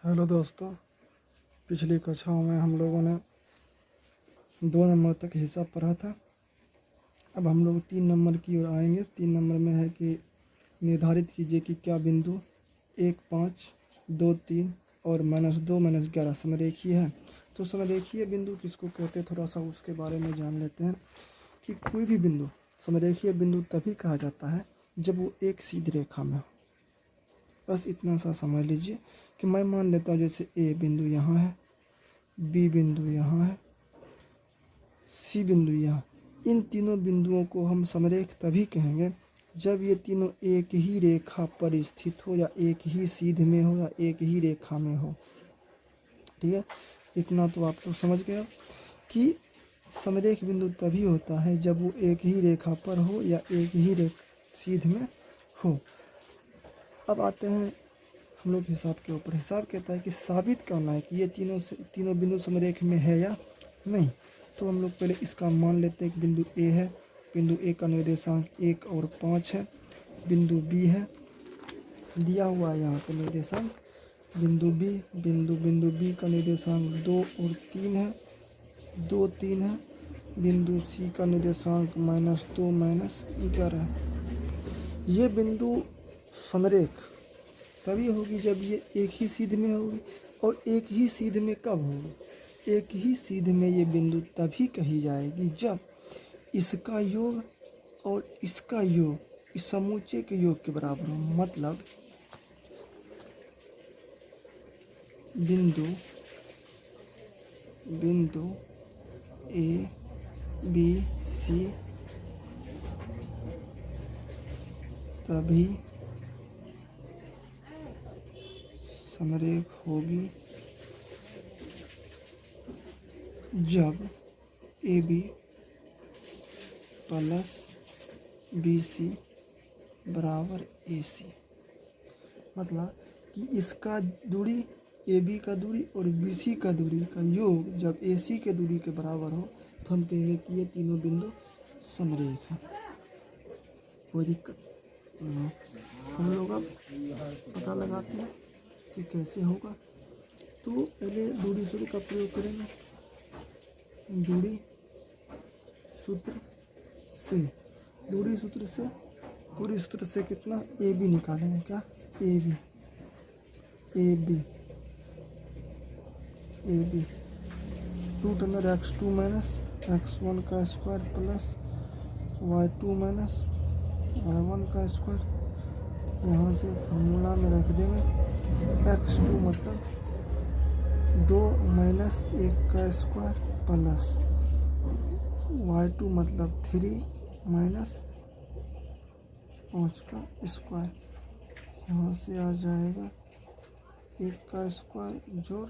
Hello दोस्तों, पिछली कक्षाओं में हम लोगों ने 2 नंबर तक हिसाब पढ़ा था। अब हम लोग 3 नंबर की ओर आएंगे। 3 नंबर में है कि निर्धारित कीजिए कि क्या बिंदु 1, 5, 2, 3 और -2, -11 समरेखीय है। तो समरेखीय बिंदु किसको कहते हैं, थोड़ा सा उसके बारे में जान लेते हैं कि कोई भी बिंदु समरेखीय बिंदु तभी कहा जाता है जब वो एक सीधी रेखा में हो। बस इतना सा समझ लीजिए कि मैं मान लेता हूँ जैसे ए बिंदु यहाँ है, बी बिंदु यहाँ है, सी बिंदु यहाँ। इन तीनों बिंदुओं को हम समरेख तभी कहेंगे जब ये तीनों एक ही रेखा पर स्थित हो, या एक ही सीध में हो, या एक ही रेखा में हो। ठीक है, इतना तो आप लोग समझ गए कि समरेख बिंदु तभी होता है जब वो एक ही रेखा पर हो या एक ही सीध में हो। अब आते हैं हम लोग हिसाब के ऊपर। हिसाब कहता है कि साबित करना है कि ये तीनों बिंदु समरेख में है या नहीं। तो हम लोग पहले इसका मान लेते हैं कि बिंदु ए है। बिंदु ए का निर्देशांक 1 और 5 है। बिंदु बी है, दिया हुआ है यहाँ पे निर्देशांक। बिंदु बी का निर्देशांक 2 और 3 है, 2, 3 है। बिंदु सी का निर्देशांक -2, -11 है। ये बिंदु समरेख तभी होगी जब ये एक ही सीध में होगी। और एक ही सीध में कब होगी? एक ही सीध में ये बिंदु तभी कही जाएगी जब इसका योग और इसका योग इस समूचे के योग के बराबर हो। मतलब बिंदु ए बी सी तभी समरेख होगी जब AB प्लस BC बराबर AC। मतलब कि इसका दूरी AB का दूरी और BC का दूरी का योग जब AC के दूरी के बराबर हो तो हम कहेंगे कि ये तीनों बिंदु समरेख हैं। कोई दिक्कत नहीं। हम लोग अब पता लगाते हैं कि कैसे होगा। तो पहले दूरी सूत्र का प्रयोग करेंगे। दूरी सूत्र से कितना ए बी निकालेंगे। क्या ए बी √x2 - x1 का स्क्वायर प्लस y2 - y1 का स्क्वायर। यहाँ से फॉर्मूला में रख देंगे। x2 मतलब 2 - 1 का स्क्वायर प्लस y2 मतलब 3 - 5 का स्क्वायर। यहाँ से आ जाएगा 1 का स्क्वायर जोड़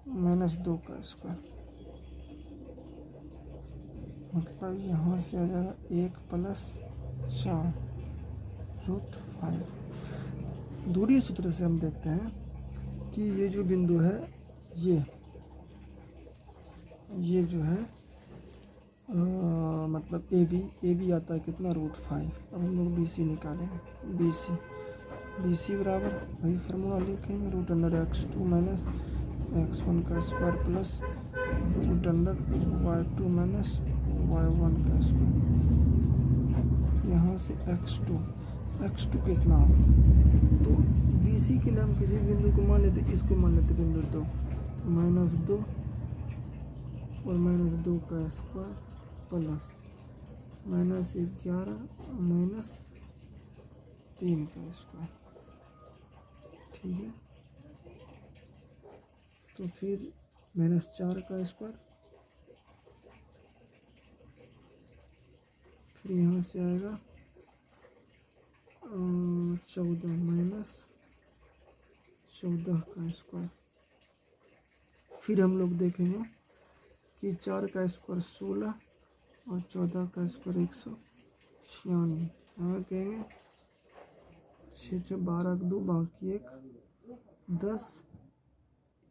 -2 का स्क्वायर। मतलब यहाँ से आ जाएगा 1 + 4 √5। दूरी सूत्र से हम देखते हैं कि ये जो बिंदु है ये जो है मतलब ए बी आता है कितना √5। अब हम लोग BC निकालेंगे। BC बराबर वही फार्मूला लिखेंगे √x2 - x1 का स्क्वायर प्लस √y2 - y1 का स्क्वायर। यहाँ से x2 कितना हो, तो BC के लिए हम किसी बिंदु को मान लेते, इसको मान लेते बिंदु 2, -2 और -2 का स्क्वायर प्लस -11 -3 का स्क्वायर। ठीक है, तो फिर -4 का स्क्वायर। फिर यहाँ से आएगा 14 - 14 का स्क्वायर। फिर हम लोग देखेंगे कि 4 का स्क्वायर 16 और 14 का स्क्वायर 196। यहाँ कहेंगे 6 12 2 बाकी 1 10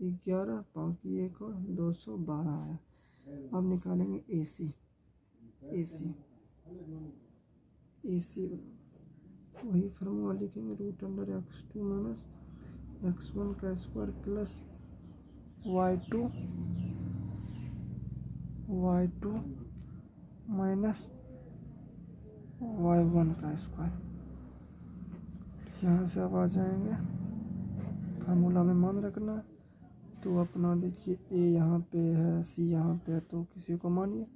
11 बाकी 1 और 212 है। अब निकालेंगे AC वही फार्मूला लिखेंगे √x2 - x1 का square plus y2 minus y1 का स्क्वायर। यहाँ से अब आ जाएंगे, फार्मूला में मान रखना। तो अपना देखिए a यहाँ पे है, c यहाँ पे है, तो किसी को मानिए।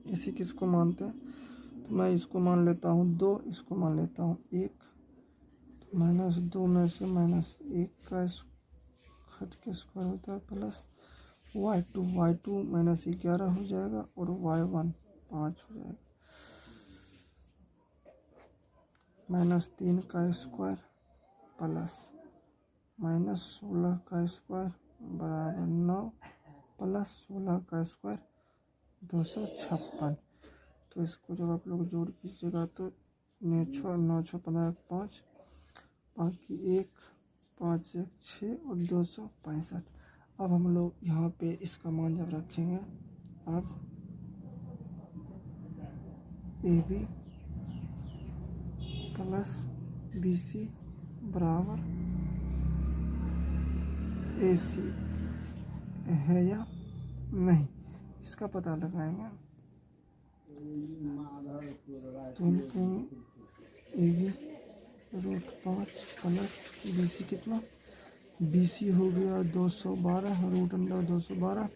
इसी किसको मानते हैं, तो मैं इसको मान लेता हूँ 2, इसको मान लेता हूँ 1। तो -2 में से -1 का हट के स्क्वायर होता है प्लस y2 -11 हो जाएगा और y1 5 हो जाएगा। -3 का स्क्वायर प्लस -16 का स्क्वायर बराबर 9 प्लस 16 का स्क्वायर 256। तो इसको जब आप लोग जोड़ कीजिएगा तो 9 6 15 5, बाकी 1 5 1 6 और 265। अब हम लोग यहाँ पे इसका मान जब रखेंगे, अब AB प्लस BC बराबर AC है या नहीं, इसका पता लगाएंगे। तो हम AB √5 प्लस BC कितना, BC हो गया 212 √212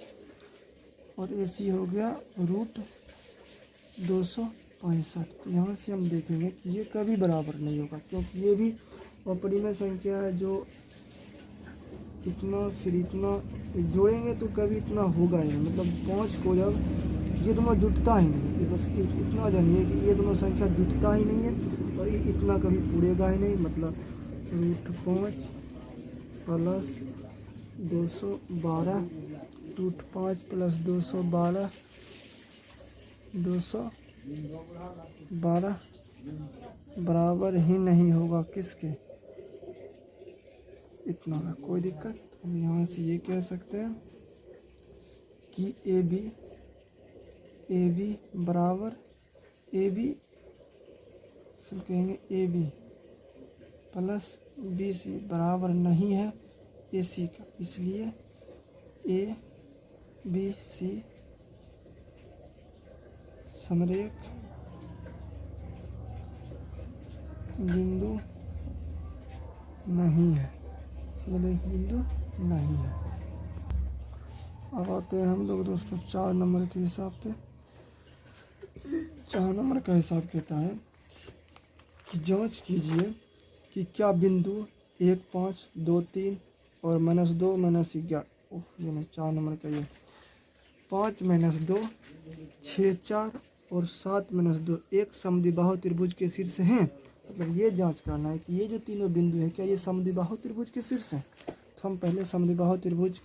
और AC हो गया √265। तो यहाँ से हम देखेंगे कि ये कभी बराबर नहीं होगा, क्योंकि ये भी अपरिमेय संख्या है जो इतना फिर इतना जोड़ेंगे तो कभी इतना होगा ही नहीं। मतलब 5 को जब ये दोनों जुटता ही नहीं है, बस इतना जानिए कि ये दोनों संख्या जुटता ही नहीं है और इतना कभी पूरेगा ही नहीं। मतलब √5 प्लस 212 √5 प्लस 212 बराबर ही नहीं होगा किसके, इतना का। कोई दिक्कत, हम यहाँ से ये कह सकते हैं कि AB बराबर AB सब कहेंगे AB प्लस BC बराबर नहीं है AC का, इसलिए ABC समरेख बिंदु नहीं है, समरेख बिंदु नहीं है। अब आते हैं हम लोग दोस्तों 4 नंबर के हिसाब पे। 4 नंबर का हिसाब कहता है कि जांच कीजिए कि क्या बिंदु 1 5 2 3 और -2 -11 ये नहीं 4 नंबर का ये 5 -2 6 4 और 7 -2 एक समद्विबाहु त्रिभुज के शीर्ष हैं। मतलब ये जांच करना है कि ये जो तीनों बिंदु है क्या ये समद्विबाहु त्रिभुज के शीर्ष हैं। तो हम पहले समद्विबाहु त्रिभुज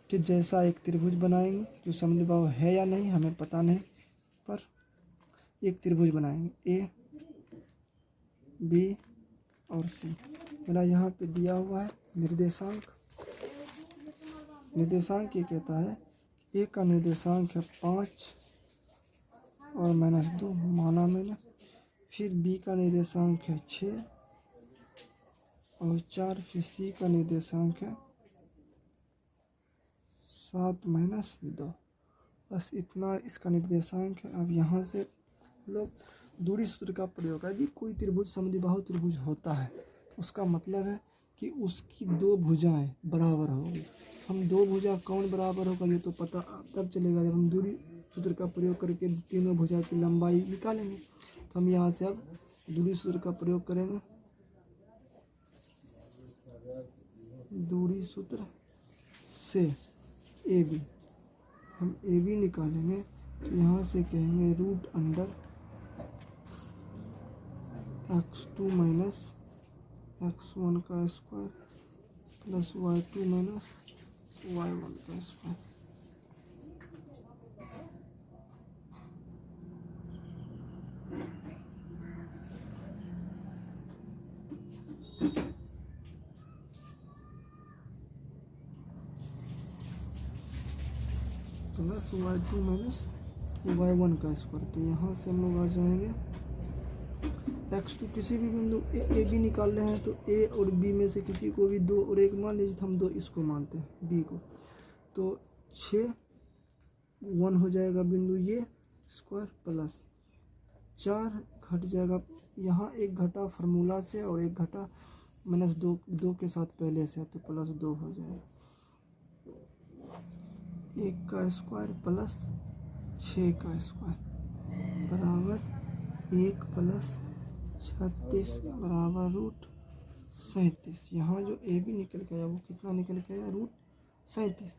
के जैसा एक त्रिभुज बनाएंगे, जो समद्विबाहु है या नहीं हमें पता नहीं, पर एक त्रिभुज बनाएंगे A B और C। मेरा यहाँ पे दिया हुआ है निर्देशांक ये कहता है A का निर्देशांक है 5 और -2 माना मैंने। फिर B का निर्देशांक है 6 और 4। फिर C का निर्देशांक है 7 -2। बस इतना इसका निर्देशांक है। अब यहाँ से लोग दूरी सूत्र का प्रयोग, यदि कोई त्रिभुज समद्विबाहु त्रिभुज होता है तो उसका मतलब है कि उसकी 2 भुजाएं बराबर होगी। हम 2 भुजा कौन बराबर होगा ये तो पता तब चलेगा जब हम दूरी सूत्र का प्रयोग करके तीनों भुजा की लंबाई निकालेंगे। तो हम यहाँ से अब दूरी सूत्र का प्रयोग करेंगे। दूरी सूत्र से AB, हम AB निकालेंगे तो यहाँ से कहेंगे √x2 माइनस x1 का square plus y2 minus y1 का square. Plus y2 minus y1 का स्क्वायर। तो यहाँ से हम लोग आ जाएंगे x2 किसी भी बिंदु ए बी निकाल रहे हैं तो ए और बी में से किसी को भी 2 और 1 मान लीजिए, तो हम 2 इसको मानते हैं बी को, तो 6 1 हो जाएगा बिंदु ये स्क्वायर प्लस 4 घट जाएगा, यहाँ एक घटा फार्मूला से और एक घटा -2 के साथ पहले से, तो +2 हो जाएगा। 1 का स्क्वायर प्लस 6 का स्क्वायर बराबर 1 प्लस 36 बराबर √37। यहाँ जो ए बी निकल के आया वो कितना निकल के आया, √37।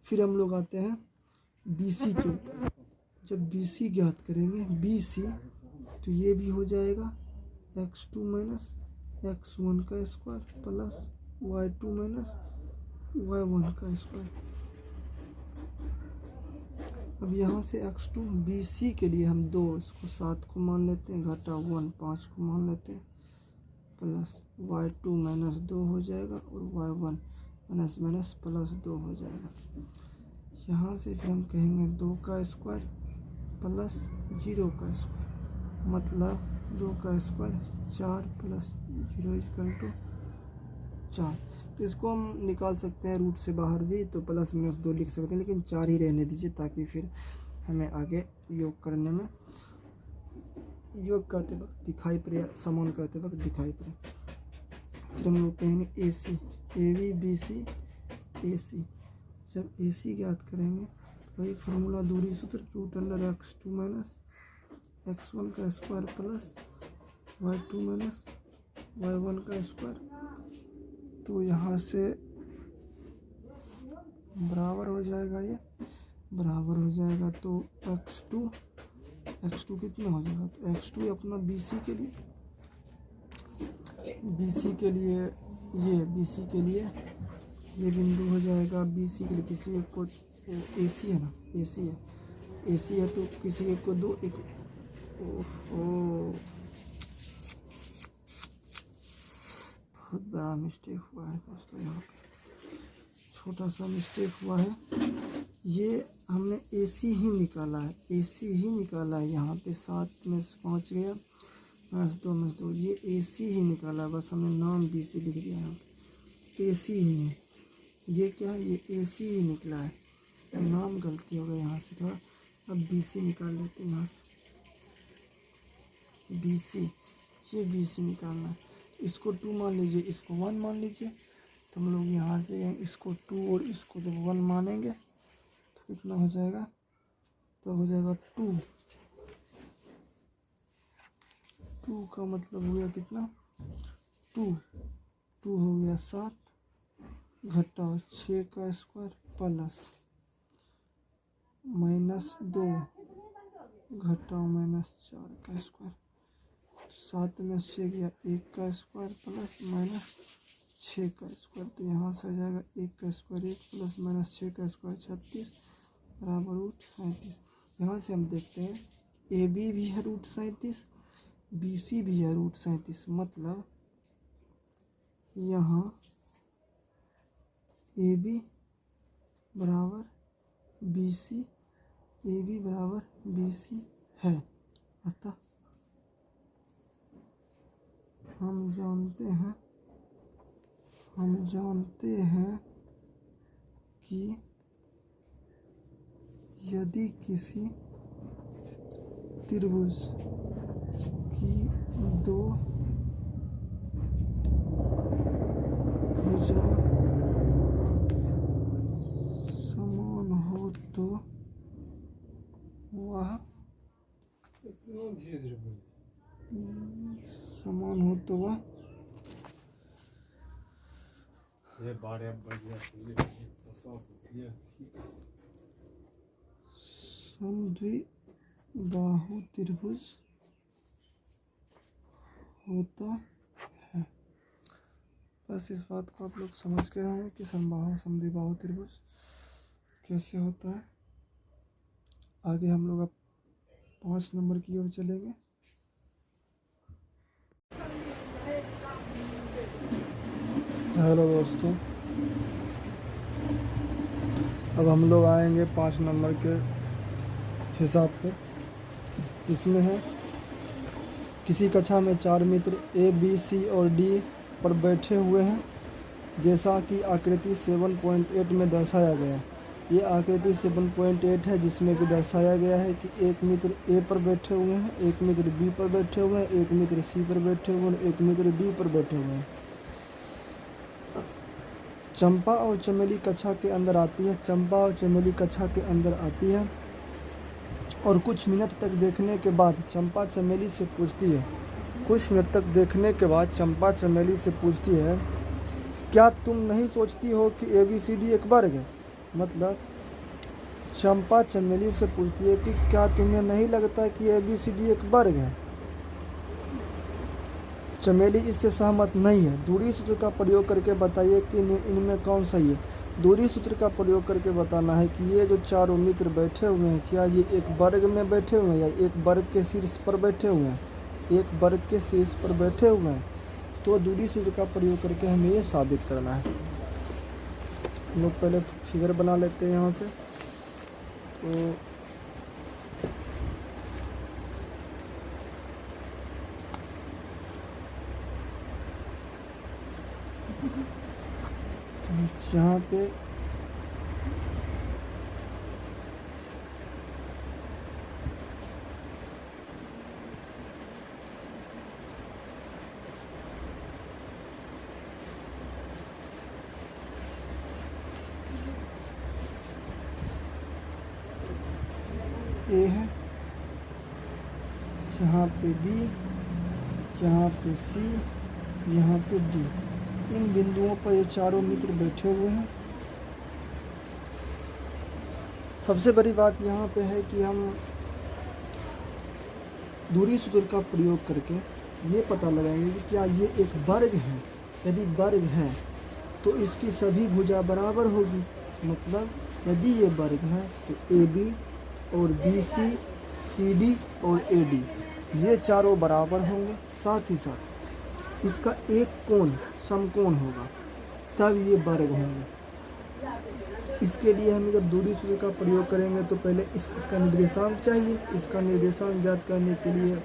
फिर हम लोग आते हैं बी सी के ऊपर। जब बी सी ज्ञात करेंगे बी सी, तो ये भी हो जाएगा x2 माइनस x1 का square plus y2 minus y1 का स्क्वायर। अब यहाँ से x2 बी सी के लिए हम 2 इसको 7 को मान लेते हैं, घटा 1 5 को मान लेते हैं, प्लस y2 -2 हो जाएगा और y1 माइनस +2 हो जाएगा। यहाँ से फिर हम कहेंगे 2 का स्क्वायर प्लस 0 का स्क्वायर, मतलब 2 का स्क्वायर 4 प्लस 0 = 4। तो इसको हम निकाल सकते हैं रूट से बाहर भी, तो +-2 लिख सकते हैं, लेकिन 4 ही रहने दीजिए ताकि फिर हमें आगे योग करने में, योग करते वक्त दिखाई पड़े, समान करते वक्त दिखाई पड़े। फिर हम लोग कहेंगे ए सी, ए बी बी सी ए सी। जब ए सी ज्ञात करेंगे तो वही फार्मूला, दूरी सूत्र, √x2 माइनस x1 का square plus y2 minus y1 का स्क्वायर। तो यहाँ से बराबर हो जाएगा, ये बराबर हो जाएगा, तो x2 कितना हो जाएगा, तो x2 अपना BC के लिए, BC के लिए ये BC के लिए ये बिंदु हो जाएगा, BC के लिए किसी एक को AC है ना, AC है तो किसी एक को 2 एक, बहुत बड़ा मिस्टेक हुआ है दोस्तों, यहाँ पे छोटा सा मिस्टेक हुआ है। ये हमने AC ही निकाला है, AC ही निकाला है, यहाँ पे 7 में से 5 गया, -2 ये AC ही निकाला है, बस हमने नाम BC लिख दिया यहाँ पे, AC ही है ये, क्या है ये AC ही निकला है, नाम गलती हो गई यहाँ से थोड़ा। अब BC निकाल लेते हैं यहाँ से, BC, ये BC निकालना है। इसको 2 मान लीजिए, इसको 1 मान लीजिए, तो हम लोग यहाँ से इसको 2 और इसको जब 1 मानेंगे तो कितना हो जाएगा, तो हो जाएगा 2 का मतलब हो गया कितना, 2 हो गया 7, घटा 6 का स्क्वायर प्लस -2 घटाओ -4 का स्क्वायर, 7 में 6 गया, 1 का स्क्वायर प्लस -6 का स्क्वायर, तो यहाँ से आ जाएगा 1 का स्क्वायर 1 प्लस -6 का स्क्वायर 36 बराबर √37। यहाँ से हम देखते हैं AB भी है √37, BC भी है √37, मतलब यहाँ AB बराबर BC, AB बराबर BC है। अतः हम जानते हैं कि यदि किसी त्रिभुज की 2 भुजा समान हो तो वह समान हो तो वह समद्विबाहु त्रिभुज होता है। बस इस बात को आप लोग समझ गए होंगे कि समद्विबाहु त्रिभुज कैसे होता है। आगे हम लोग अब 5 नंबर की ओर चलेंगे। हेलो दोस्तों, अब हम लोग आएंगे 5 नंबर के हिसाब पे। इसमें है किसी कक्षा में 4 मित्र ए, बी, सी और डी पर बैठे हुए हैं, जैसा कि आकृति 7.8 में दर्शाया गया है। ये आकृति 7.8 है, जिसमें कि दर्शाया गया है कि एक मित्र ए पर बैठे हुए हैं, एक मित्र बी पर बैठे हुए हैं, एक मित्र सी पर बैठे हुए हैं, एक मित्र डी पर बैठे हुए हैं। चंपा और चमेली कक्षा के अंदर आती है। चंपा और चमेली कक्षा के अंदर आती है और कुछ मिनट तक देखने के बाद चंपा चमेली से पूछती है, कुछ मिनट तक देखने के बाद चंपा चमेली से पूछती है, क्या तुम नहीं सोचती हो कि ABCD एक वर्ग है? मतलब चंपा चमेली से पूछती है कि क्या तुम्हें नहीं लगता कि ABCD एक वर्ग है? चमेली इससे सहमत नहीं है। दूरी सूत्र का प्रयोग करके बताइए कि इनमें कौन सही है। दूरी सूत्र का प्रयोग करके बताना है कि ये जो चारों मित्र बैठे हुए हैं, क्या ये एक वर्ग में बैठे हुए हैं या एक वर्ग के शीर्ष पर बैठे हुए हैं? एक वर्ग के शीर्ष पर बैठे हुए हैं। तो दूरी सूत्र का प्रयोग करके हमें ये साबित करना है। हम लोग पहले फिगर बना लेते हैं यहाँ से। तो यहाँ पे ए है, यहाँ पे बी, यहाँ पे सी, यहाँ पे डी। इन बिंदुओं पर ये चारों मित्र बैठे हुए हैं। सबसे बड़ी बात यहाँ पे है कि हम दूरी सूत्र का प्रयोग करके ये पता लगाएंगे कि क्या ये एक वर्ग है। यदि वर्ग है तो इसकी सभी भुजा बराबर होगी। मतलब यदि ये वर्ग है तो AB और BC, CD और AD ये चारों बराबर होंगे। साथ ही साथ इसका एक कोण समकोण होगा, तब ये वर्ग होंगे। इसके लिए हमें जब दूरी सूत्र का प्रयोग करेंगे तो पहले इसका निर्देशांक चाहिए। इसका निर्देशांक ज्ञात करने के लिए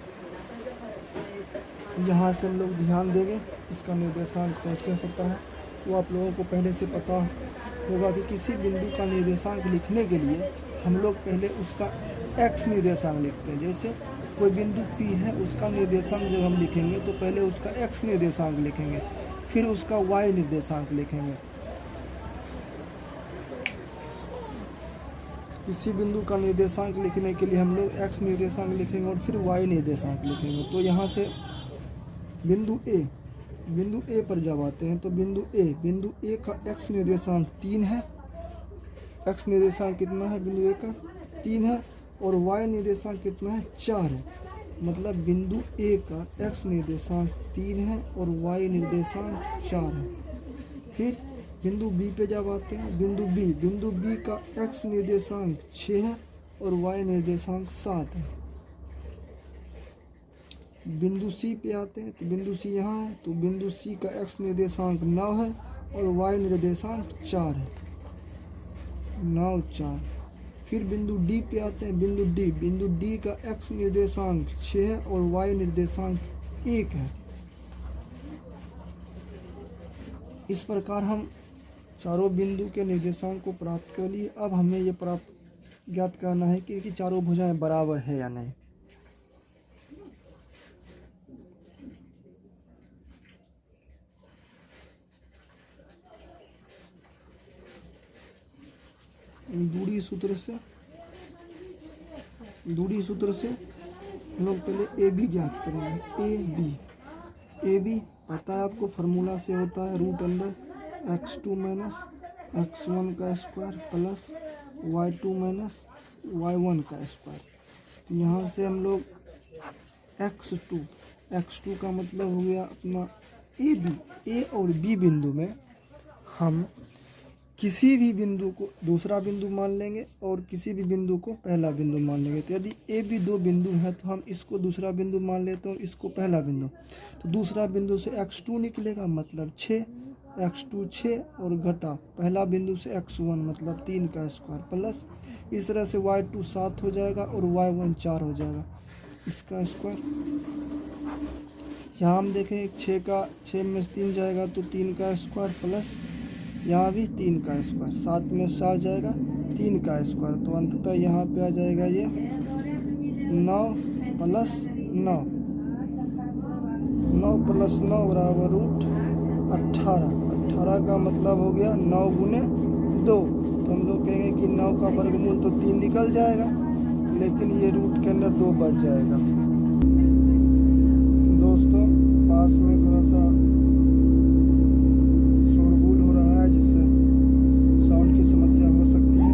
यहाँ से हम लोग ध्यान देंगे इसका निर्देशांक कैसे होता है। तो आप लोगों को पहले से पता होगा कि किसी बिंदु का निर्देशांक लिखने के लिए हम लोग पहले उसका x निर्देशांक लिखते हैं। जैसे कोई बिंदु P है, उसका निर्देशांक जब हम लिखेंगे तो पहले उसका x निर्देशांक लिखेंगे, फिर उसका y निर्देशांक लिखेंगे। किसी बिंदु का निर्देशांक लिखने के लिए हम लोग x निर्देशांक लिखेंगे और फिर y निर्देशांक लिखेंगे। तो यहाँ से बिंदु A पर जब आते हैं तो बिंदु A का x निर्देशांक 3 है। x निर्देशांक कितना है? बिंदु A का 3 है और y निर्देशांक कितना है? 4 है। मतलब बिंदु A का x निर्देशांक 3 है और y निर्देशांक 4 है। फिर बिंदु B पे जब आते हैं, बिंदु B का x निर्देशांक 6 है और y निर्देशांक 7 है। बिंदु C पे आते हैं तो बिंदु C यहाँ है, तो बिंदु C का x निर्देशांक 9 है और y निर्देशांक 4 है। 9, 4। फिर बिंदु D पे आते हैं, बिंदु D का x निर्देशांक 6 है और y निर्देशांक 1 है। इस प्रकार हम चारों बिंदु के निर्देशांक को प्राप्त कर लिए। अब हमें ये ज्ञात करना है कि चारों भुजाएं बराबर है या नहीं। दूरी सूत्र से हम लोग पहले AB ज्ञात करेंगे। AB पता है आपको, फार्मूला से होता है √x2 माइनस x1 का square plus y2 minus y1 का स्क्वायर। यहाँ से हम लोग x2 का मतलब हो गया अपना A और B बिंदु में हम किसी भी बिंदु को दूसरा बिंदु मान लेंगे और किसी भी बिंदु को पहला बिंदु मान लेंगे। तो यदि AB 2 बिंदु है तो हम इसको दूसरा बिंदु मान लेते हैं और इसको पहला बिंदु। तो दूसरा बिंदु से x2 निकलेगा, मतलब 6, x2 6 और घटा पहला बिंदु से x1 मतलब 3 का स्क्वायर प्लस इस तरह से y2 7 हो जाएगा और y1 4 हो जाएगा, इसका स्क्वायर यहाँ हम देखें 6 में से 3 जाएगा तो 3 का स्क्वायर प्लस यहाँ भी 3 का स्क्वायर, 7 में से 4 जाएगा 3 का स्क्वायर, तो अंततः यहाँ पे आ जाएगा ये 9 प्लस 9, 9 प्लस 9 बराबर रूट 18। 18 का मतलब हो गया 9 गुने 2, तो हम लोग कहेंगे कि 9 का वर्गमूल तो 3 निकल जाएगा, लेकिन ये रूट के अंदर 2 बच जाएगा। दोस्तों पास में थोड़ा सा शोरगुल हो रहा है जिससे साउंड की समस्या हो सकती है,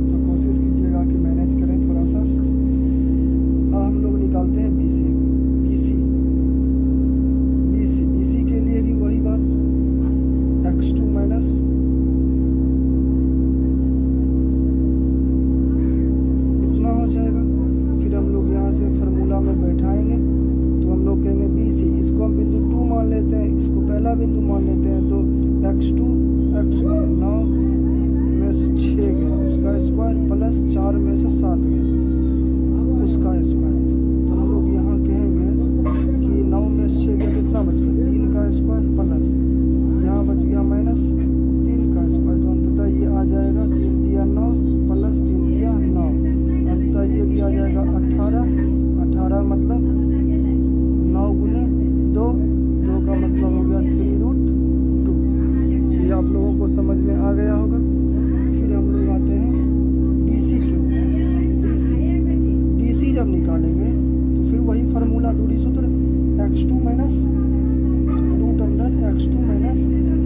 तो कोशिश कीजिएगा कि मैनेज करें थोड़ा सा। अब हम लोग निकालते हैं BC के लिए भी वही बात, x2 माइनस इतना हो जाएगा। फिर हम लोग यहाँ से फार्मूला में बैठाएंगे तो हम लोग कहेंगे BC, इसको हम बिंदु 2 मान लेते हैं, इसको पहला बिंदु मान लेते हैं, तो x2 x1 9 में से 6 गया उसका स्क्वायर प्लस 4 में से 7 गया उसका स्क्वायर, तो हम लोग यहाँ कहेंगे कि 9 में से 6 गया कितना बच गया 3 का स्क्वायर प्लस यहाँ बच गया माइनस 3 का स्क्वायर, तो अंततः ये आ जाएगा 3 दिया 9 प्लस 3 दिया 9, अंततः ये भी आ जाएगा 18 मतलब 9 गुने 2 का मतलब हो गया 3√2। ये आप लोगों को समझ में आ गया होगा। फिर हम लोग आते हैं DC के ऊपर। DC जब निकालेंगे तो फिर वही फार्मूला, दूरी सूत्र, x2 minus root under x2 minus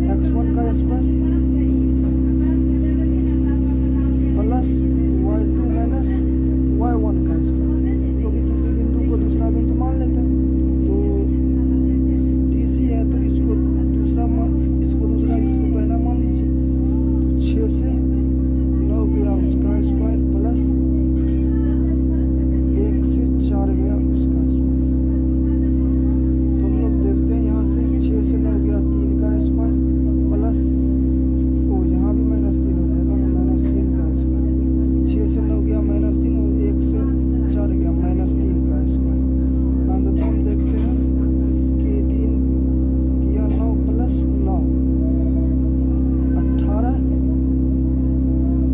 x1 का square plus y2 minus y1 का स्क्वायर, क्योंकि किसी बिंदु को दूसरा बिंदु मान लेते हैं, तो DC है तो इसको दूसरा इसको पहला मान लीजिए, तो 6 से 9 गया उसका स्क्वायर प्लस 1 से 4 गया उसका स्क्वायर, तो हम लोग देखते हैं यहाँ से 6 से 9 गया 3 का स्क्वायर प्लस यहाँ भी -3 हो जाएगा, -3 का स्क्वायर, 6 से 9 गया -3 और 1 से 4 गया -3 का स्क्वायर। अंततः हम देखते हैं कि 3 दिया 9 प्लस 9 18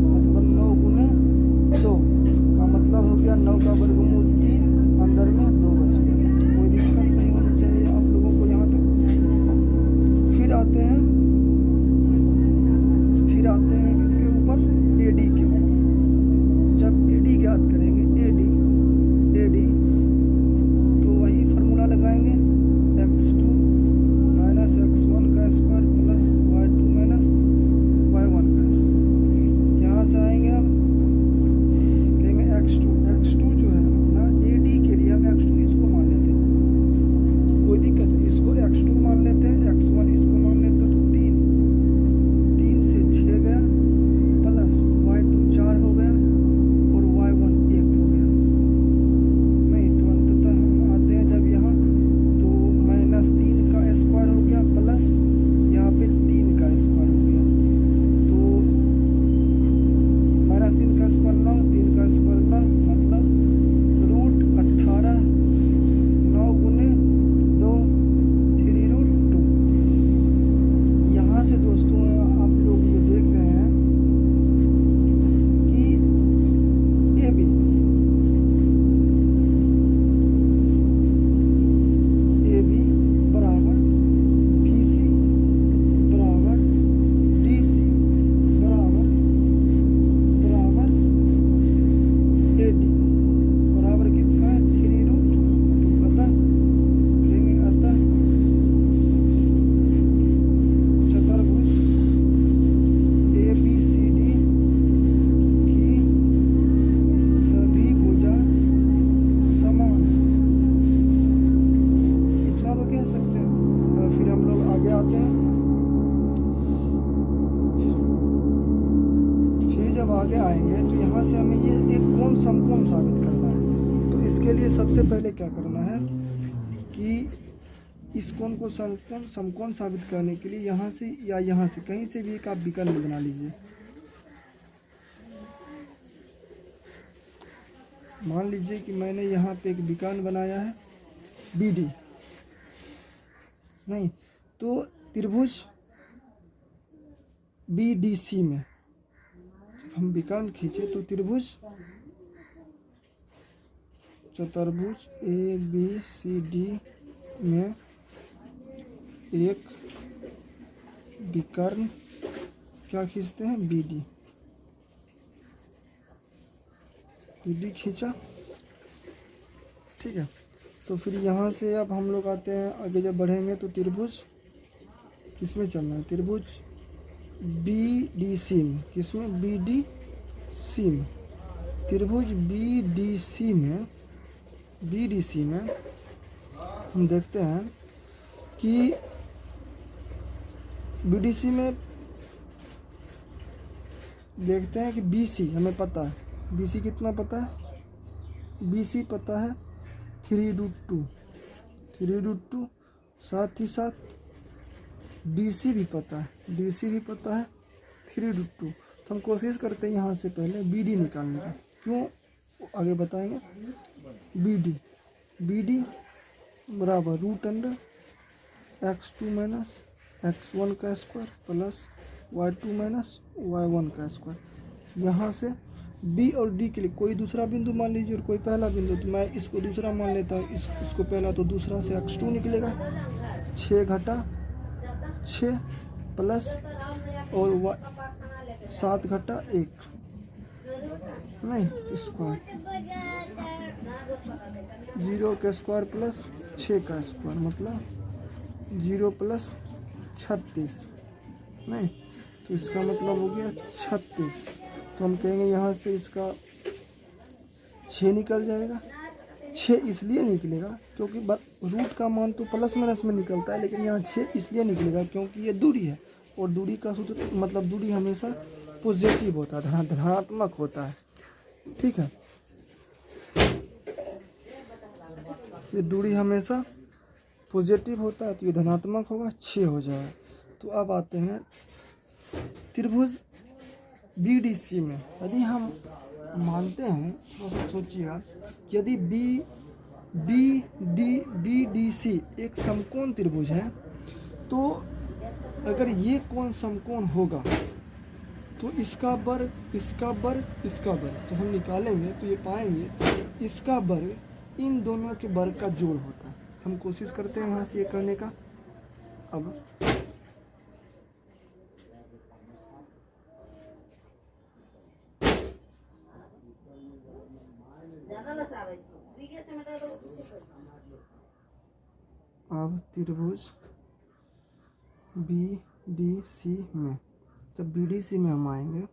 मतलब 9 गुने 2 का मतलब हो गया 9 का वर्गमूल 3, अंदर में 2 बच गया, कोई दिक्कत नहीं होनी चाहिए आप लोगों को यहाँ तक। फिर आते हैं किसके ऊपर, AD के ऊपर। जब AD ज्ञात करेंगे AD तो वही फार्मूला लगाएंगे, x2 माइनस x1 का square plus y2 minus y1 का स्क्वायर। यहाँ से आएंगे अब कहेंगे x2 जो है अपना AD के लिए हम x2 इसको मान लेते हैं, कोई दिक्कत नहीं, इसको x2 मान लेते हैं, x1 इसको मान लेते हैं, तो 3 से 6 गया प्लस y2 4 हो गया और y1 1 हो गया, नहीं तो अंततः हम आते हैं जब यहाँ तो -3 का स्क्वायर हो गया प्लस यहाँ पे 3 का स्क्वायर हो गया, तो -3 का स्क्वायर 9, 3 का स्क्वायर 9 मतलब रूट 18 9 गुने 2 3√2। यहाँ से दोस्तों आप लोग ये देख रहे हैं कि AB बराबर BC बराबर DC बराबर AD बराबर कितना है 3√2, अतः चतुर्भुज ABCD की सभी भुजा समान, इतना तो कह सकते हैं। फिर हम लोग आगे आते हैं, फिर जब आगे आएंगे तो यहाँ से हमें ये एक कोण समकोण साबित करना है, तो इसके लिए सबसे पहले क्या करना है कि इस कोण को समकोण साबित करने के लिए यहाँ से या यहाँ से कहीं से भी एक आप विकर्ण बना लीजिए। मान लीजिए कि मैंने यहाँ पे एक विकर्ण बनाया है BD, नहीं, तो त्रिभुज BDC में हम विकर्ण खींचे तो त्रिभुज चतुर्भुज ABCD में एक विकर्ण क्या खींचते हैं, BD खींचा, ठीक है। तो फिर यहाँ से अब हम लोग आते हैं आगे, जब बढ़ेंगे तो त्रिभुज किसमें चलना है, त्रिभुज BDC में, किसमें, BDC में, त्रिभुज BDC में हम देखते हैं कि BDC में देखते हैं कि BC हमें पता है, BC कितना पता है, BC पता है 3√2, साथ ही साथ DC भी पता है, है 3√2। तो हम कोशिश करते हैं यहाँ से पहले BD निकालने का, क्यों आगे बताएंगे। BD बराबर √x2 माइनस x1 का square plus y2 minus y1 का स्क्वायर। यहाँ से B और D के लिए कोई दूसरा बिंदु मान लीजिए और कोई पहला बिंदु, तो मैं इसको दूसरा मान लेता हूँ, इसको पहला, तो दूसरा से x2 निकलेगा, 6 घटा 6 प्लस और 7 घटा 1 नहीं स्क्वायर, 0 का स्क्वायर प्लस 6 का स्क्वायर मतलब 0 प्लस 36 नहीं, तो इसका मतलब हो गया 36। तो हम कहेंगे यहाँ से इसका 6 निकल जाएगा। 6 इसलिए निकलेगा क्योंकि रूट का मान तो प्लस माइनस में निकलता है, लेकिन यहाँ 6 इसलिए निकलेगा क्योंकि ये दूरी है, और दूरी का सूत्र मतलब दूरी हमेशा पॉजिटिव होता है, धनात्मक होता है, ठीक है। ये दूरी हमेशा पॉजिटिव होता है, तो ये धनात्मक होगा, 6 हो जाएगा। तो अब आते हैं त्रिभुज BDC में, यदि हम मानते हैं, तो सोचिएगा यदि BDC एक समकोण त्रिभुज है, तो अगर ये कोण समकोण होगा तो इसका वर्ग जब हम निकालेंगे तो ये पाएंगे इसका वर्ग इन दोनों के वर्ग का जोड़ होता है। तो हम कोशिश करते हैं वहाँ से ये करने का। अब त्रिभुज BDC में, जब BDC में हम आएंगे,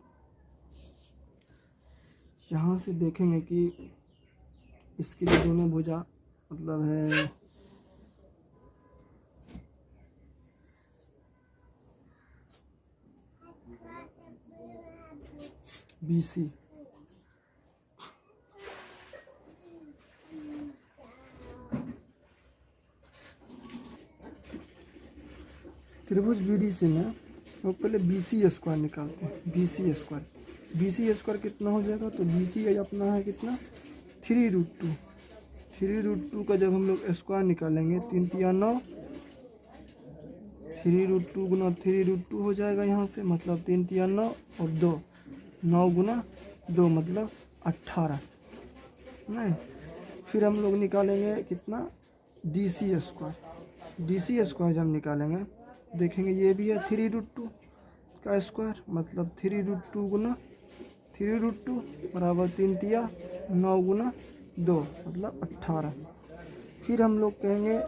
यहाँ से देखेंगे कि इसके लिए दोनों भुजा मतलब है BC, त्रिभुज BDC में वो पहले BC स्क्वायर निकालते हैं। BC स्क्वायर कितना हो जाएगा, तो BC अपना है कितना, 3√2 का जब हम लोग स्क्वायर निकालेंगे 3 तिया 9, 3√2 गुना 3√2 हो जाएगा यहाँ से, मतलब 3 तिया 9 और 2, 9 गुना 2 मतलब 18 नहीं। फिर हम लोग निकालेंगे कितना, DC स्क्वायर जब निकालेंगे देखेंगे ये भी है 3√2 का स्क्वायर, मतलब 3√2 गुना 3√2 बराबर 3 तिया 9 गुना 2 मतलब 18। फिर हम लोग कहेंगे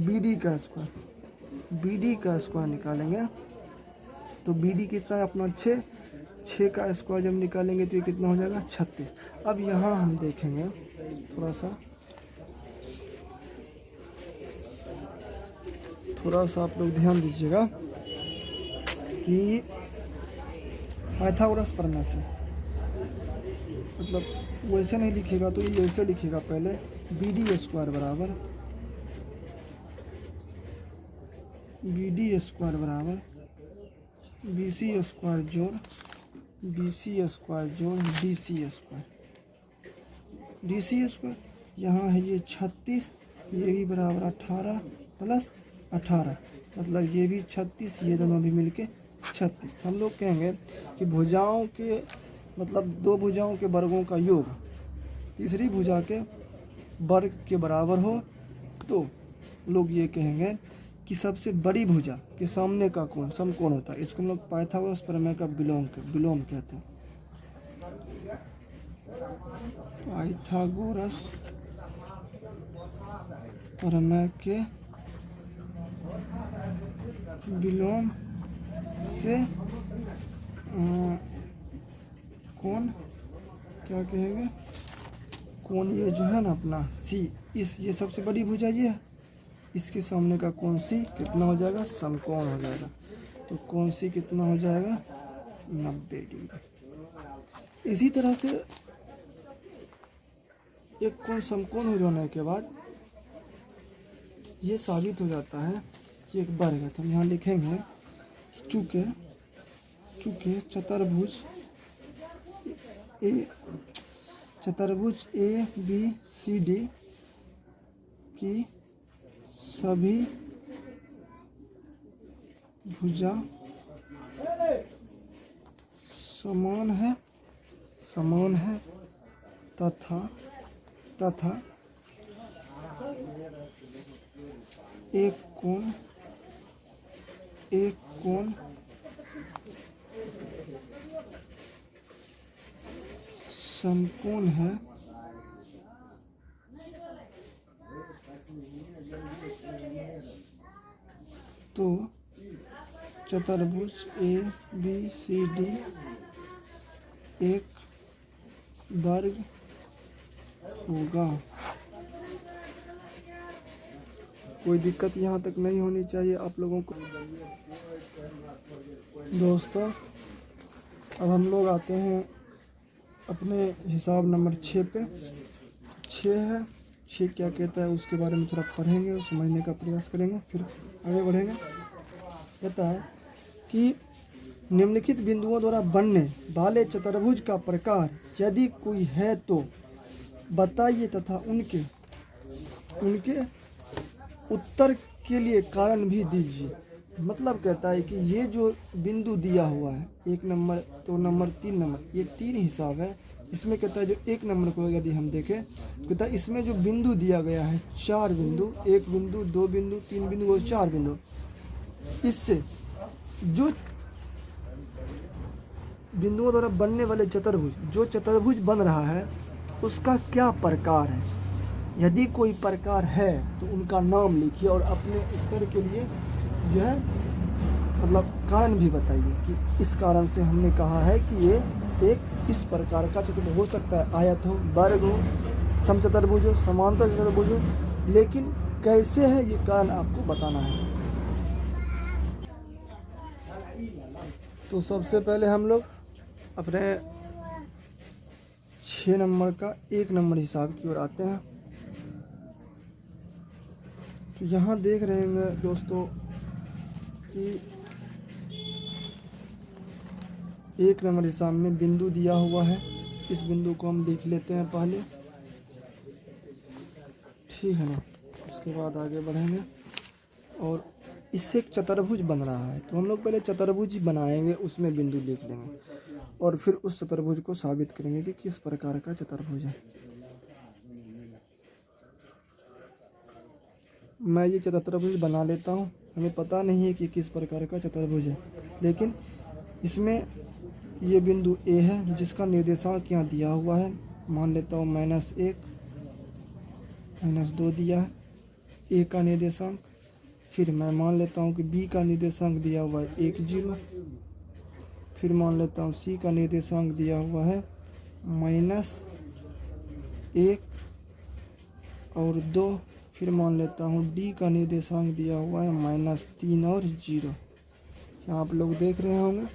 BD का स्क्वायर निकालेंगे, तो BD कितना है अपना 6 का स्क्वायर जब निकालेंगे तो ये कितना हो जाएगा 36। अब यहाँ हम देखेंगे थोड़ा सा आप लोग ध्यान दीजिएगा कि पाइथागोरस प्रमेय से, मतलब वैसे नहीं लिखेगा तो ये ऐसे लिखेगा, पहले BD स्क्वायर बराबर BC स्क्वायर जोड़ DC स्क्वायर, यहाँ है ये 36, ये भी बराबर 18 प्लस 18, मतलब ये भी 36, ये दोनों भी मिलके 36। हम लोग कहेंगे कि भुजाओं के मतलब दो भुजाओं के वर्गों का योग तीसरी भुजा के वर्ग के बराबर हो तो लोग ये कहेंगे कि सबसे बड़ी भुजा के सामने का कोण समकोण होता है। इसको हम लोग पाइथागोरस प्रमेय का विलोम कहते हैं। पाइथागोरस प्रमेय के विलोम से कोण क्या कहेंगे, कोण ये जो है ना अपना सी, ये सबसे बड़ी भुजा ये है, इसके सामने का कोण सी कितना हो जाएगा, समकोण हो जाएगा। तो कोण सी कितना हो जाएगा, 90 डिग्री। इसी तरह से एक कोण समकोण हो जाने के बाद ये साबित हो जाता है कि एक वर्ग है। तो हम यहाँ लिखेंगे चूंकि चतुर्भुज ए बी सी डी की सभी भुजा समान है तथा एक कोण समकोण है तो चतुर्भुज ए बी सी डी एक वर्ग होगा। कोई दिक्कत यहाँ तक नहीं होनी चाहिए आप लोगों को। दोस्तों अब हम लोग आते हैं अपने हिसाब नंबर 6 पे। 6 है, 6 क्या कहता है उसके बारे में थोड़ा पढ़ेंगे और समझने का प्रयास करेंगे, फिर आगे बढ़ेंगे। कहता है कि निम्नलिखित बिंदुओं द्वारा बनने वाले चतुर्भुज का प्रकार यदि कोई है तो बताइए तथा उनके उत्तर के लिए कारण भी दीजिए। मतलब कहता है कि ये जो बिंदु दिया हुआ है 1 नंबर 2 नंबर 3 नंबर, ये 3 हिसाब है। इसमें कहता है जो 1 नंबर को यदि हम देखें कहता है इसमें जो बिंदु दिया गया है 4 बिंदु, 1 बिंदु 2 बिंदु 3 बिंदु और 4 बिंदु, इससे जो बिंदुओं द्वारा बनने वाले जो चतुर्भुज बन रहा है उसका क्या प्रकार है। यदि कोई प्रकार है तो उनका नाम लिखिए और अपने उत्तर के लिए जो है मतलब कारण भी बताइए कि इस कारण से हमने कहा है कि ये एक इस प्रकार का चतुर्भुज हो सकता है। आयत हो, वर्ग हो, समचतुर्भुज हो, समांतर चतुर्भुज हो, लेकिन कैसे है ये कारण आपको बताना है। तो सबसे पहले हम लोग अपने 6 नंबर का 1 नंबर हिसाब की ओर आते हैं। तो यहाँ देख रहे हैं दोस्तों कि 1 नंबर हिसाब में बिंदु दिया हुआ है। इस बिंदु को हम लिख लेते हैं पहले, ठीक है ना। उसके बाद आगे बढ़ेंगे और इससे एक चतुर्भुज बन रहा है तो हम लोग पहले चतुर्भुज बनाएंगे, उसमें बिंदु लिख लेंगे और फिर उस चतुर्भुज को साबित करेंगे कि किस प्रकार का चतुर्भुज है। मैं ये चतुर्भुज बना लेता हूँ, हमें पता नहीं है कि किस प्रकार का चतुर्भुज है, लेकिन इसमें ये बिंदु ए है जिसका निर्देशांक यहाँ दिया हुआ है। मान लेता हूँ -1 -2 दिया है ए का निर्देशांक। फिर मैं मान लेता हूँ कि बी का निर्देशांक दिया हुआ है 1 0। फिर मान लेता हूँ सी का निर्देशांक दिया हुआ है -1 और 2। फिर मान लेता हूँ डी का निर्देशांक दिया हुआ है -3 और 0। यहाँ आप लोग देख रहे होंगे।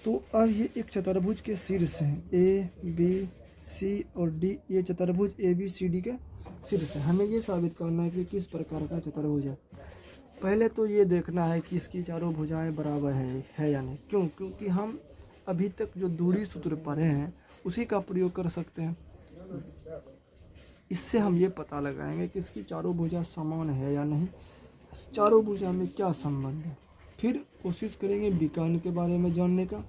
तो अब ये एक चतुर्भुज के शीर्ष हैं ए बी सी और डी, ये चतुर्भुज ए बी सी डी के शीर्ष है। हमें ये साबित करना है कि किस प्रकार का चतुर्भुज है। पहले तो ये देखना है कि इसकी चारों भुजाएं बराबर है या नहीं। क्यों? क्योंकि हम अभी तक जो दूरी सूत्र पढ़े हैं उसी का प्रयोग कर सकते हैं। इससे हम ये पता लगाएंगे कि इसकी चारों भुजा समान है या नहीं। चारों भुजा में क्या संबंध है। फिर कोशिश करेंगे विकर्ण के बारे में जानने का।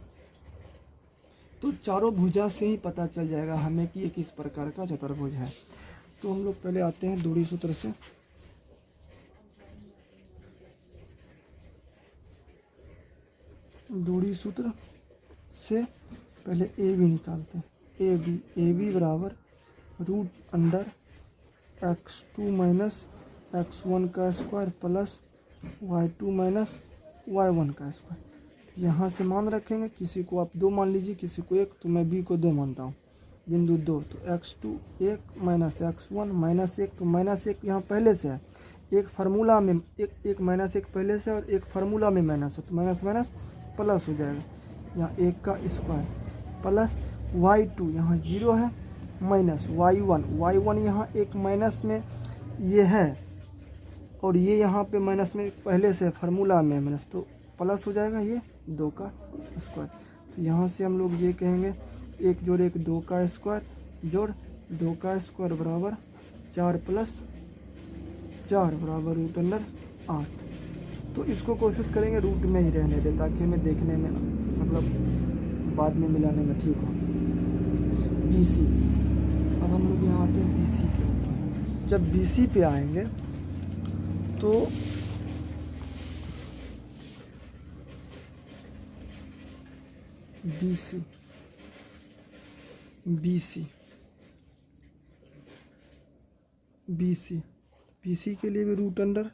तो चारों भुजा से ही पता चल जाएगा हमें कि ये किस प्रकार का चतुर्भुज है। तो हम लोग पहले आते हैं दूरी सूत्र से। दूरी सूत्र से पहले ए बी निकालते हैं। ए बी बराबर root under x2 minus x1 का square plus y2 minus y1 का स्क्वायर। यहाँ से मान रखेंगे, किसी को आप 2 मान लीजिए, किसी को 1, तो मैं b को 2 मानता हूँ। बिंदु 2 तो x2 1 माइनस x1 माइनस 1, तो माइनस 1 यहाँ पहले से है, एक फार्मूला में एक माइनस 1 पहले से और एक फार्मूला में माइनस है, तो माइनस माइनस प्लस हो जाएगा। यहाँ 1 का स्क्वायर प्लस y2 यहाँ 0 है माइनस y1 यहाँ एक माइनस में ये है और ये यहाँ पे माइनस में पहले से फार्मूला में माइनस, तो प्लस हो जाएगा ये 2 का स्क्वायर। तो यहाँ से हम लोग ये कहेंगे 1 जोड़ 1 2 का स्क्वायर जोड़ 2 का स्क्वायर बराबर 4 प्लस 4 बराबर रूट अंडर 8। तो इसको कोशिश करेंगे रूट में ही रहने दें ताकि हमें देखने में मतलब बाद में मिलाने में ठीक हो। BC, अब हम लोग यहाँ आते हैं BC के ऊपर। जब BC पे आएंगे तो BC के लिए भी root under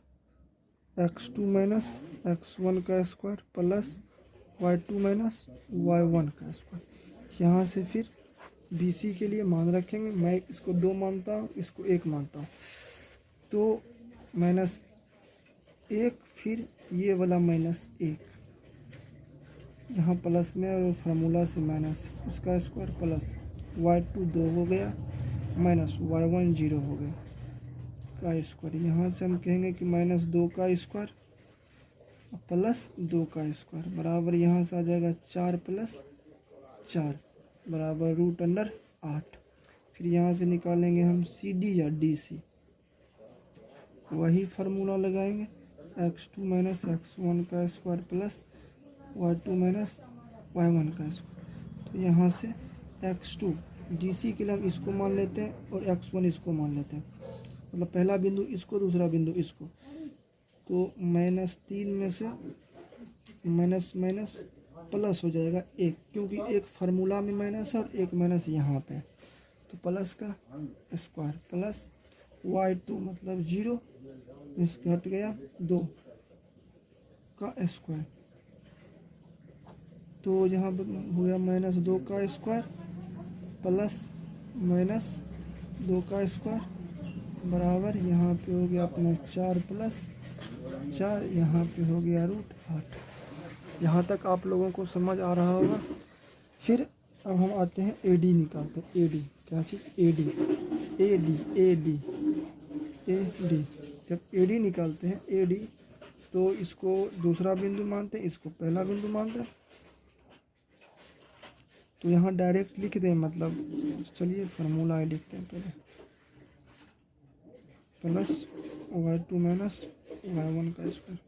x2 minus x1 का square plus y2 minus y1 का स्क्वायर। यहाँ से फिर BC के लिए मान रखेंगे, मैं इसको 2 मानता हूँ, इसको 1 मानता हूँ, तो माइनस 1 फिर ये वाला माइनस 1 यहाँ प्लस में और फार्मूला से माइनस उसका स्क्वायर प्लस y2 2 हो गया माइनस y1 0 हो गया का स्क्वायर। यहाँ से हम कहेंगे कि माइनस 2 का स्क्वायर प्लस 2 का स्क्वायर बराबर यहाँ से आ जाएगा 4 प्लस 4 बराबर रूट अंडर 8। फिर यहाँ से निकालेंगे हम CD या DC, वही फार्मूला लगाएंगे x2 माइनस x1 का square plus y2 minus y1 का स्क्वायर। तो यहाँ से x2 DC के लिए हम इसको मान लेते हैं और x1 इसको मान लेते हैं, मतलब पहला बिंदु इसको दूसरा बिंदु इसको। तो -3 में से माइनस माइनस प्लस हो जाएगा 1, क्योंकि एक फार्मूला में माइनस और एक माइनस यहाँ पे, तो प्लस का स्क्वायर प्लस y2 मतलब 0 इस घट गया 2 का स्क्वायर। तो यहाँ हो गया -2 का स्क्वायर प्लस -2 का स्क्वायर बराबर यहाँ पे हो गया अपना 4 प्लस 4, यहाँ पे हो गया रूट 8। यहाँ तक आप लोगों को समझ आ रहा होगा। फिर अब हम आते हैं AD निकालते हैं। AD क्या चीज़ AD जब AD निकालते हैं AD, तो इसको दूसरा बिंदु मानते हैं, इसको पहला बिंदु मानते हैं। तो यहाँ डायरेक्ट लिख दें, मतलब चलिए फार्मूला लिखते हैं पहले प्लस y2 माइनस y1 का स्क्वायर।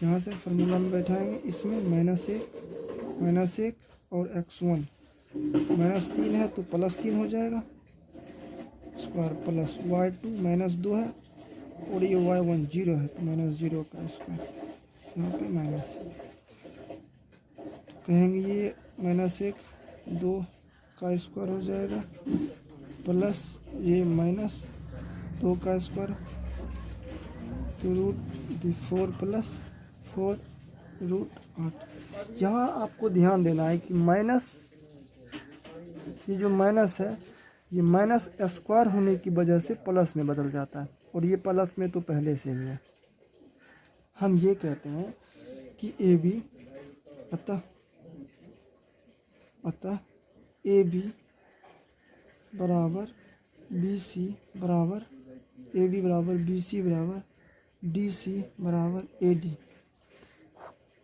यहाँ से फार्मूला में बैठाएंगे, इसमें -1 और x1 -3 है तो +3 हो जाएगा स्क्वायर प्लस y2 -2 है और ये y1 0 है तो -0 का स्क्वायर, यहाँ पे माइनस कहेंगे ये -1 2 का स्क्वायर हो जाएगा प्लस ये -2 का स्क्वायर तो रूट 4 प्लस 4 रूट 8। यहाँ आपको ध्यान देना है कि माइनस, ये जो माइनस है ये माइनस स्क्वायर होने की वजह से प्लस में बदल जाता है और ये प्लस में तो पहले से ही है। हम ये कहते हैं कि AB अतः AB बराबर BC बराबर AB बराबर BC बराबर DC बराबर AD,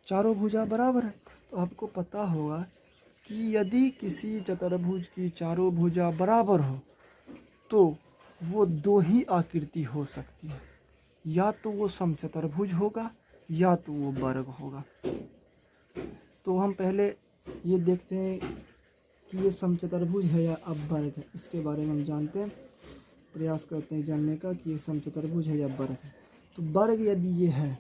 चारों भुजा बराबर है। तो आपको पता होगा कि यदि किसी चतुर्भुज की चारों भुजा बराबर हो तो वो 2 ही आकृति हो सकती है। या तो वो समचतुर्भुज होगा या तो वो वर्ग होगा। तो हम पहले ये देखते हैं कि ये समचतुर्भुज है या अब वर्ग है, इसके बारे में हम जानते हैं, प्रयास करते हैं जानने का कि ये समचतुर्भुज है या वर्ग है। तो वर्ग यदि ये है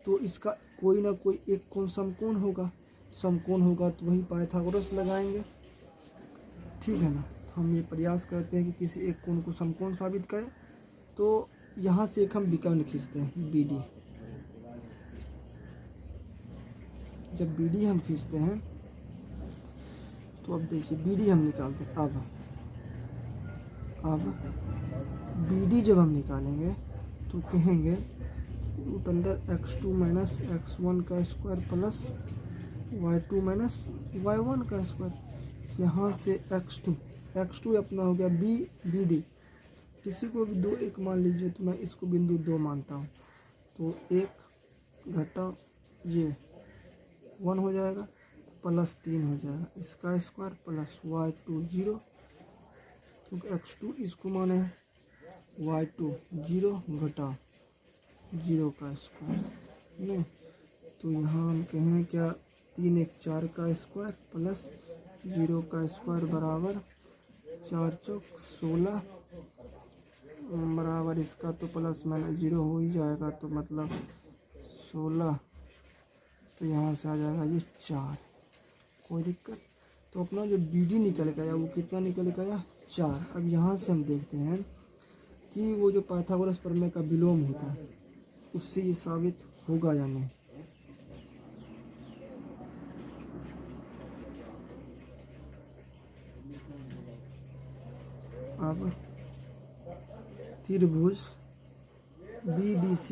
तो इसका कोई ना कोई एक कोण समकोण होगा, समकोण होगा तो वही पाइथागोरस लगाएंगे, ठीक है ना। तो हम ये प्रयास करते हैं कि किसी एक कोण को समकोण साबित करें। तो यहाँ से एक हम विकर्ण खींचते हैं बी डी। जब बी डी हम खींचते हैं तो अब देखिए बी डी हम निकालते हैं। अब बी डी जब हम निकालेंगे तो कहेंगे √x2 माइनस x1 का square plus y2 minus y1 का स्क्वायर। यहाँ से x2 अपना हो गया बी डी। किसी को भी 2 1 मान लीजिए, तो मैं इसको बिंदु 2 मानता हूँ। तो 1 घटा ये 1 हो जाएगा, प्लस 3 हो जाएगा, इसका स्क्वायर प्लस y2 0, क्योंकि x2 इसको माने हैं, y2 0 घटा 0 का स्क्वायर नहीं। तो यहाँ हम कहें क्या 3 1 4 का स्क्वायर प्लस 0 का स्क्वायर बराबर 4 चौक 16 बराबर इसका तो प्लस माइनस 0 हो ही जाएगा, तो मतलब 16। तो यहाँ से आ जाएगा ये 4, कोई दिक्कत। तो अपना जो बी डी निकल गया वो कितना निकल गया 4। अब यहाँ से हम देखते हैं कि वो जो पाइथागोरस प्रमेय का विलोम होता है उससे ये साबित होगा या नहीं। अब त्रिभुज BDC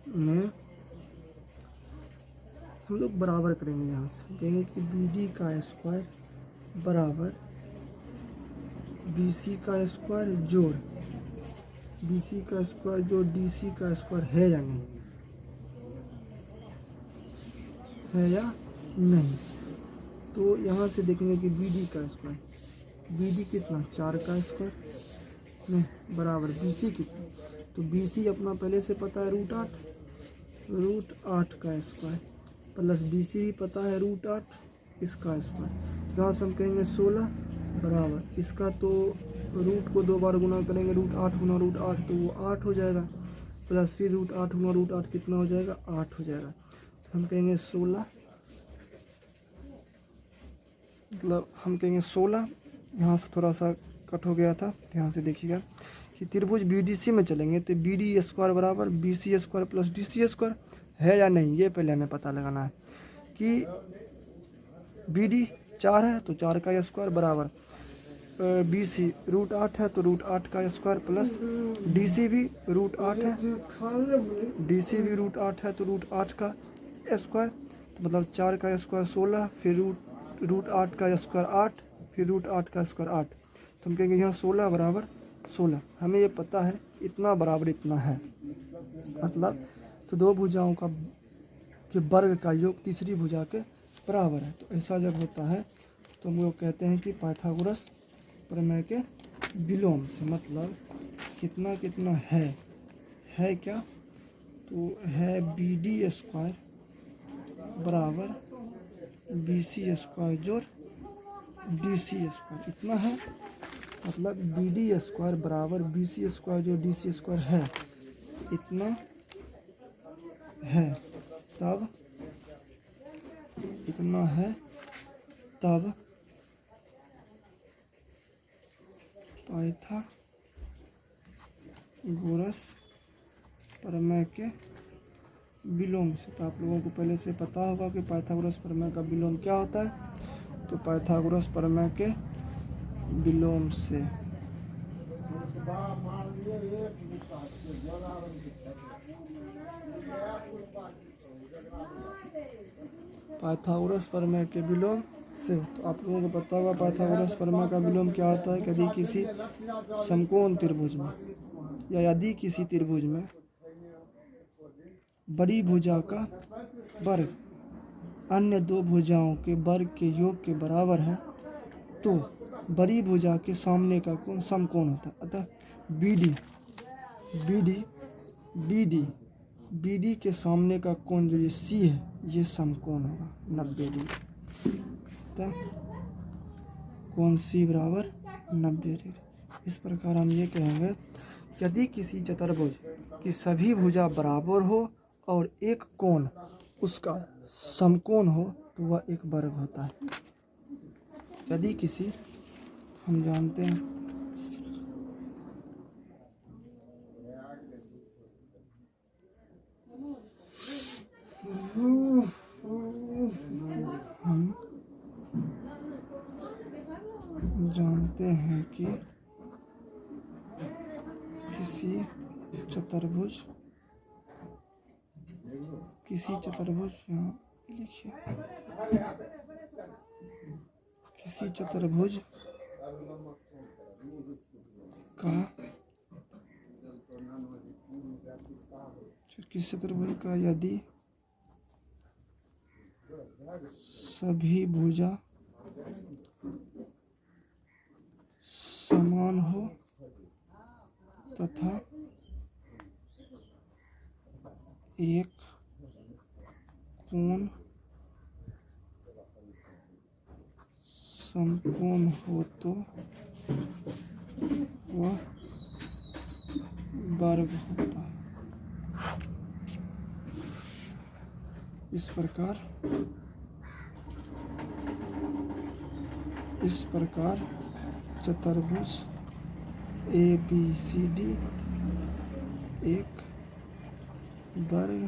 में हम लोग बराबर करेंगे। यहाँ से कहेंगे कि BD का स्क्वायर बराबर BC का स्क्वायर जोड़ BC का स्क्वायर जोड़ DC का स्क्वायर है या नहीं, है या नहीं। तो यहाँ से देखेंगे कि BD का स्क्वायर, BD कितना 4 का स्क्वायर नहीं बराबर BC कितना, तो BC अपना पहले से पता है √8 का स्क्वायर प्लस BC भी पता है √8 इसका स्क्वायर। यहाँ से हम कहेंगे 16 बराबर इसका तो रूट को 2 बार गुना करेंगे, √8 गुना √8 तो वो 8 हो जाएगा, प्लस फिर √8 गुना √8 कितना हो जाएगा 8 हो जाएगा। तो हम कहेंगे 16, मतलब हम कहेंगे 16। यहाँ से थोड़ा सा कट हो गया था, यहाँ से देखिएगा कि त्रिभुज BDC में चलेंगे तो BD स्क्वायर बराबर BC square plus DC square है या नहीं, ये पहले हमें पता लगाना है कि BD 4 है तो 4 का स्क्वायर बराबर BC √8 है तो √8 का स्क्वायर प्लस DC भी √8 है, DC भी √8 है तो √8 का स्क्वायर, तो मतलब 4 का स्क्वायर 16, फिर √8 का स्क्वायर 8, फिर √8 का स्क्वायर 8। तो हम कहेंगे यहाँ 16 बराबर 16। हमें ये पता है इतना बराबर इतना है, मतलब तो 2 भुजाओं का के वर्ग का योग तीसरी भुजा के बराबर है। तो ऐसा जब होता है तो हम लोग कहते हैं कि पाइथागोरस प्रमेय के विलोम से, मतलब कितना कितना है क्या, तो है BD स्क्वायर बराबर BC स्क्वायर जोड़ DC स्क्वायर, इतना है। मतलब BD स्क्वायर बराबर BC स्क्वायर जो DC स्क्वायर है इतना है, तब इतना है तब पाइथागोरस प्रमेय के विलोम से। तो आप लोगों को पहले से पता होगा कि पाइथागोरस प्रमेय का विलोम क्या होता है। तो पाइथागोरस प्रमेय के विलोम से पाइथागोरस प्रमेय के विलोम से, तो आप लोगों को पता होगा पाइथागोरस प्रमेय का विलोम क्या होता है। यदि किसी समकोण त्रिभुज में या यदि किसी त्रिभुज में बड़ी भुजा का वर्ग अन्य 2 भुजाओं के वर्ग के योग के बराबर है तो बड़ी भुजा के सामने का कोण समकोण होता है। अतः BD BD BD BD के सामने का कोण जो ये C है ये समकोण होगा 90 डिग्री। तो कोण C बराबर 90 डिग्री। इस प्रकार हम ये कहेंगे यदि किसी चतुर्भुज की सभी भुजा बराबर हो और एक कोण उसका समकोण हो तो वह एक वर्ग होता है। यदि किसी हम जानते हैं हम जानते हैं कि किसी चतुर्भुज यहाँ लिखिए किसी चतुर्भुज का यदि सभी भुजा समान हो तथा एक कोण समकोण हो तो वह वर्ग होता है। इस प्रकार चतुर्भुज ABCD एक वर्ग